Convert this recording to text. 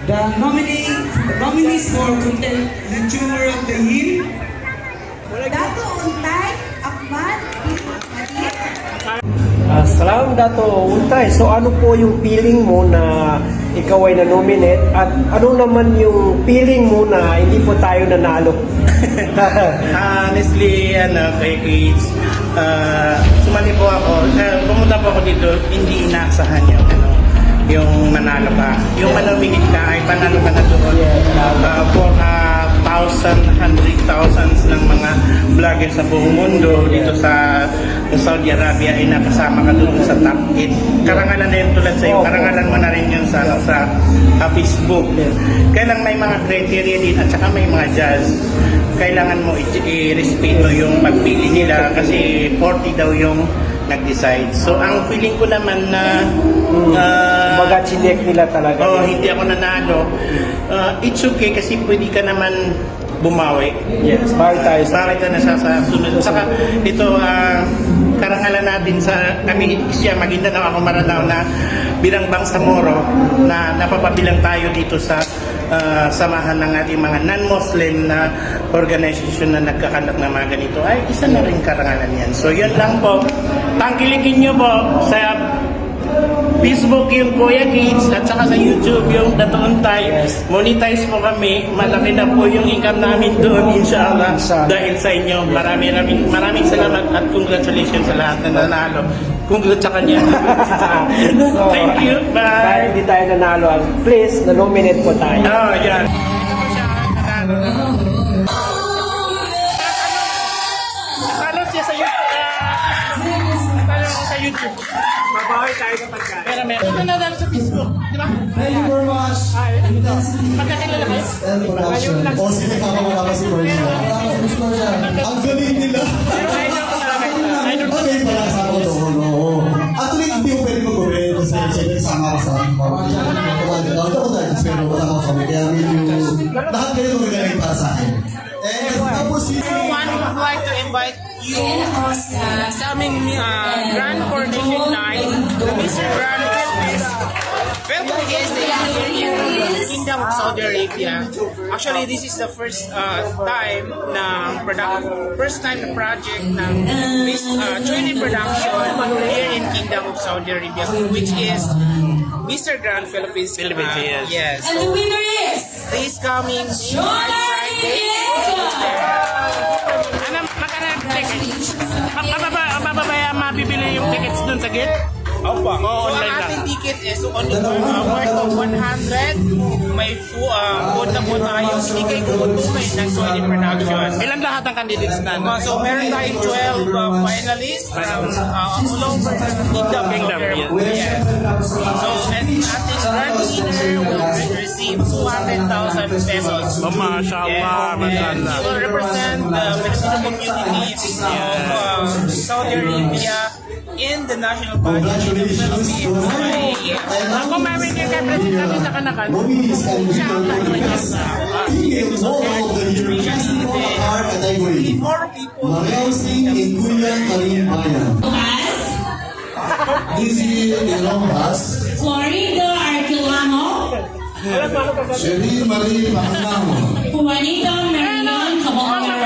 The nominees for Content YouTuber of the Year. Dato Untay, Akman, Madid. Salamat Dato Untay. So ano po yung feeling mo na ikaw ay na-nominate at ano naman yung feeling mo na hindi po tayo nanalo? Honestly, kay Kids, sumali po ako, pumunta po ako dito, hindi inaasahan yung manalo ka. Yung manominate ka ay panalo ka na doon. For hundred thousands ng mga vloggers sa buong mundo dito sa Saudi Arabia ay nakasama ka doon sa top 8. Karangalan na yun tulad sa iyo. Karangalan mo na rin yun sa Facebook. Kailang may mga criteria din at saka may mga judge. Kailangan mo i-respeto yung pagpili nila kasi 40 daw yung nag-decide. So ang feeling ko naman na Baga-chinek nila talaga. hindi ako nanalo. It's okay kasi pwede ka naman bumawi. Yes, para Bakit na sa sunod. Saka ito, karangalan natin sa kami siya Maguindanao, ako Maranao na bilang Bangsamoro na napapabilang tayo dito sa samahan ng ating mga non-Muslim na organization na nagkakalak ng mga ganito ay isa na rin karangalan yan. So yun lang po. Tangkilikin nyo po sa Facebook yung Kuya Kids at saka sa YouTube yung Dato Untay. Monetize po kami. Malaki na po yung income namin doon, inshallah. Dahil sa inyo, maraming salamat at congratulations sa lahat na nanalo. Congrats sa kanya. Thank you. Bye. Dahil hindi tayo nanalo, please, na-nominate po tayo. Yan. Ano siya sa YouTube? Sa YouTube. Mabawi tayo sa pagkain. Meron. Ito na lang sa Facebook. Di ba? Thank you very much. Magkakilala kayo? Production. O sige, kakawala ka si Bernie. Ang galing nila. Okay, pala sa ako doon. Actually, hindi ko pwede mag-gawin kasi siyempre sama ko sa Ito ko dahil pero wala ko kami. Kaya lahat kayo magaling para sa akin. And tapos si... Everyone would like to invite you sa aming Grand Coronation Night, Mr. Grand Philippines. Welcome guys here in Kingdom of Saudi Arabia. Actually, this is the first time na project ng this training production here in Kingdom of Saudi Arabia, which is Mr. Grand Philippines. Yes. And the winner is This coming Friday. Mabibili yung tickets dun sa gate? Opo. So, ang ating ticket is only worth of 100. May food na po tayo. Hindi kayo kukutumay ng Swahili production. Ilan lahat ang candidates na? So, meron tayong 12 finalists from all over the kingdom. Yes. So, and ating grand winner will receive 200,000 pesos. Mashallah, mashallah. He will represent the Filipino community of Saudi Arabia in the national pageant of the Philippines. Ako meron yung kay President natin sa Kanakan. Nominees can be category. 4 people. Mariao Singh and Kuya Karim Bayan. Mas, Dizzy Delongas. Florida Arquilamo, Sherry Marie Panganamo. Juanita Marion Caballero,